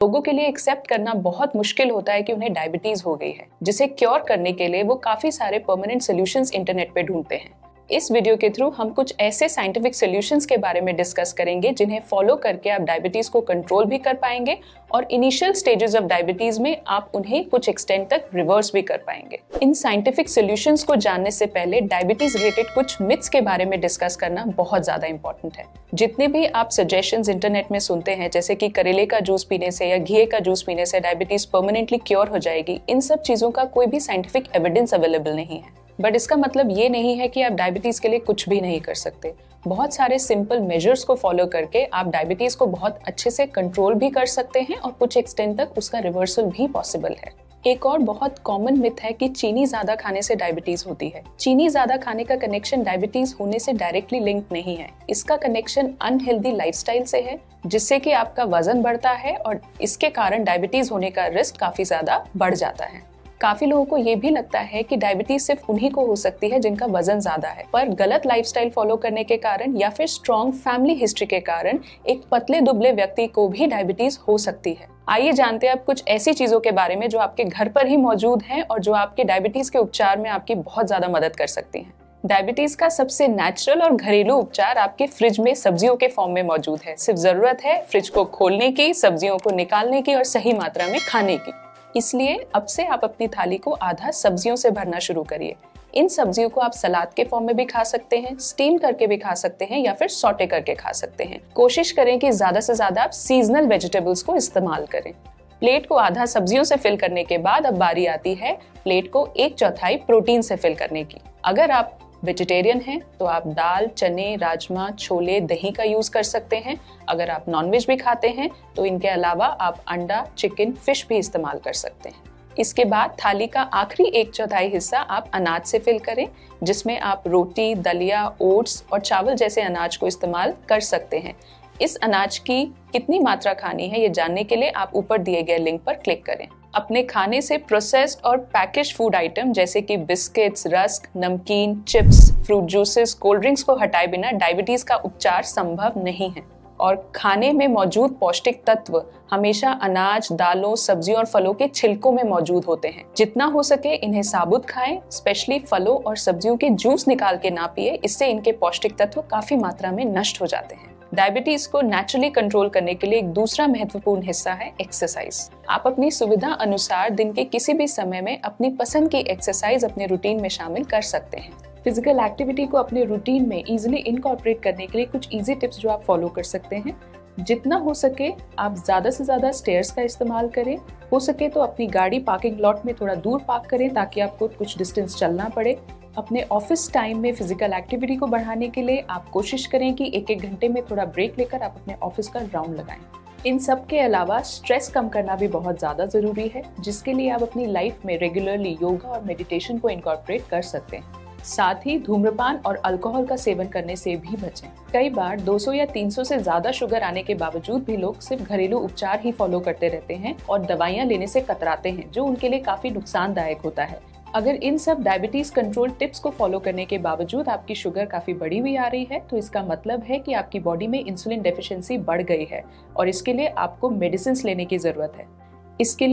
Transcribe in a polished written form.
लोगों के लिए एक्सेप्ट करना बहुत मुश्किल होता है कि उन्हें डायबिटीज हो गई है, जिसे क्योर करने के लिए वो काफी सारे परमानेंट सॉल्यूशंस इंटरनेट पे ढूंढते हैं। इस वीडियो के थ्रू हम कुछ ऐसे साइंटिफिक सॉल्यूशंस के बारे में डिस्कस करेंगे जिन्हें फॉलो करके आप डायबिटीज को कंट्रोल भी कर पाएंगे और इनिशियल स्टेजेस ऑफ डायबिटीज में आप उन्हें कुछ एक्सटेंट तक रिवर्स भी कर पाएंगे। इन साइंटिफिक सॉल्यूशंस को जानने से पहले डायबिटीज रिलेटेड कुछ मिथ्स के बारे में डिस्कस करना बहुत ज्यादा इंपॉर्टेंट है। जितने भी आप सजेशंस इंटरनेट में सुनते हैं, जैसे कि करेले का जूस पीने से या घी का जूस पीने से डायबिटीज परमानेंटली क्योर हो जाएगी, इन सब चीजों का कोई भी साइंटिफिक एविडेंस अवेलेबल नहीं है। बट इसका मतलब ये नहीं है कि आप डायबिटीज के लिए कुछ भी नहीं कर सकते। बहुत सारे सिंपल मेजर्स को फॉलो करके आप डायबिटीज को बहुत अच्छे से कंट्रोल भी कर सकते हैं और कुछ एक्सटेंट तक उसका रिवर्सल भी पॉसिबल है। एक और बहुत कॉमन मिथ है कि चीनी ज्यादा खाने से डायबिटीज होती है। चीनी ज्यादा खाने का कनेक्शन डायबिटीज होने से डायरेक्टली लिंक नहीं है। इसका कनेक्शन अनहेल्दी लाइफस्टाइल से है, जिससे कि आपका वजन बढ़ता है और इसके कारण डायबिटीज होने का रिस्क काफी ज्यादा बढ़ जाता है। काफी लोगों को ये भी लगता है कि डायबिटीज सिर्फ उन्हीं को हो सकती है जिनका वजन ज्यादा है, पर गलत लाइफस्टाइल फॉलो करने के कारण या फिर स्ट्रॉन्ग फैमिली हिस्ट्री के कारण एक पतले दुबले व्यक्ति को भी डायबिटीज हो सकती है। आइए जानते हैं अब कुछ ऐसी चीजों के बारे में जो आपके घर पर ही मौजूद हैं और जो आपके डायबिटीज के उपचार में आपकी बहुत ज्यादा मदद कर सकती हैं। डायबिटीज का सबसे नेचुरल और घरेलू उपचार आपके फ्रिज में सब्जियों के फॉर्म में मौजूद है। सिर्फ जरूरत है फ्रिज को खोलने की, सब्जियों को निकालने की और सही मात्रा में खाने की। इसलिए अब से आप अपनी थाली को आधा सब्जियों से भरना शुरू करिए। इन सब्जियों को आप सलाद के फॉर्म में भी खा सकते हैं, स्टीम करके भी खा सकते हैं या फिर सॉटे करके खा सकते हैं। कोशिश करें कि ज्यादा से ज्यादा आप सीजनल वेजिटेबल्स को इस्तेमाल करें। प्लेट को आधा सब्जियों से फिल करने के बाद अब बारी आती है प्लेट को 1/4 प्रोटीन से फिल करने की। अगर आप वेजिटेरियन हैं तो आप दाल, चने, राजमा, छोले, दही का यूज कर सकते हैं। अगर आप नॉनवेज भी खाते हैं तो इनके अलावा आप अंडा, चिकन, फिश भी इस्तेमाल कर सकते हैं। इसके बाद थाली का आखिरी 1/4 हिस्सा आप अनाज से फिल करें, जिसमें आप रोटी, दलिया, ओट्स और चावल जैसे अनाज को इस्तेमाल कर सकते हैं। इस अनाज की कितनी मात्रा खानी है ये जानने के लिए आप ऊपर दिए गए लिंक पर क्लिक करें। अपने खाने से प्रोसेस्ड और पैकेज फूड आइटम जैसे कि बिस्किट्स, रस्क, नमकीन, chips, fruit juices, cold drinks को हटाए बिना डायबिटीज का उपचार संभव नहीं है। और खाने में मौजूद पौष्टिक तत्व हमेशा अनाज, दालों, सब्जियों और फलों के छिलकों में मौजूद होते हैं। जितना हो सके इन्हें साबुत खाएं, स्पेशली फलों और सब्जियों के जूस निकाल के ना पिए, इससे इनके पौष्टिक तत्व काफी मात्रा में नष्ट हो जाते हैं। डायबिटीज को नेचुरली कंट्रोल करने के लिए एक दूसरा महत्वपूर्ण हिस्सा है एक्सरसाइज। आप अपनी सुविधा अनुसार दिन के किसी भी समय में अपनी पसंद की एक्सरसाइज अपने रूटीन में शामिल कर सकते हैं। फिजिकल एक्टिविटी को अपने रूटीन में इजीली इनकॉर्पोरेट करने के लिए कुछ इजी टिप्स जो आप फॉलो कर सकते हैं। जितना हो सके आप ज्यादा से ज्यादा स्टेयर्स का इस्तेमाल करें। हो सके तो अपनी गाड़ी पार्किंग लॉट में थोड़ा दूर पार्क करें ताकि आपको कुछ डिस्टेंस चलना पड़े। अपने ऑफिस टाइम में फिजिकल एक्टिविटी को बढ़ाने के लिए आप कोशिश करें कि 1-1 घंटे में थोड़ा ब्रेक लेकर आप अपने ऑफिस का राउंड लगाएं। इन सब के अलावा स्ट्रेस कम करना भी बहुत ज़्यादा ज़रूरी है, जिसके लिए आप अपनी लाइफ में रेगुलरली योगा और मेडिटेशन को इनकॉर्पोरेट कर सकते हैं। साथ ही धूम्रपान और अल्कोहल का सेवन करने से भी बचें। कई बार 200 या 300 से ज्यादा शुगर आने के बावजूद भी लोग सिर्फ घरेलू उपचार ही फॉलो करते रहते हैं और दवाइयाँ लेने से कतराते हैं, जो उनके लिए काफी नुकसानदायक होता है। अगर इन सब डायबिटीज कंट्रोल टिप्स को फॉलो करने के बावजूद आपकी शुगर काफी बढ़ी हुई आ रही है, तो इसका मतलब है कि आपकी बॉडी में इंसुलिन डेफिशिएंसी बढ़ गई है और इसके लिए आपको मेडिसिन लेने की जरूरत है। इसके लिए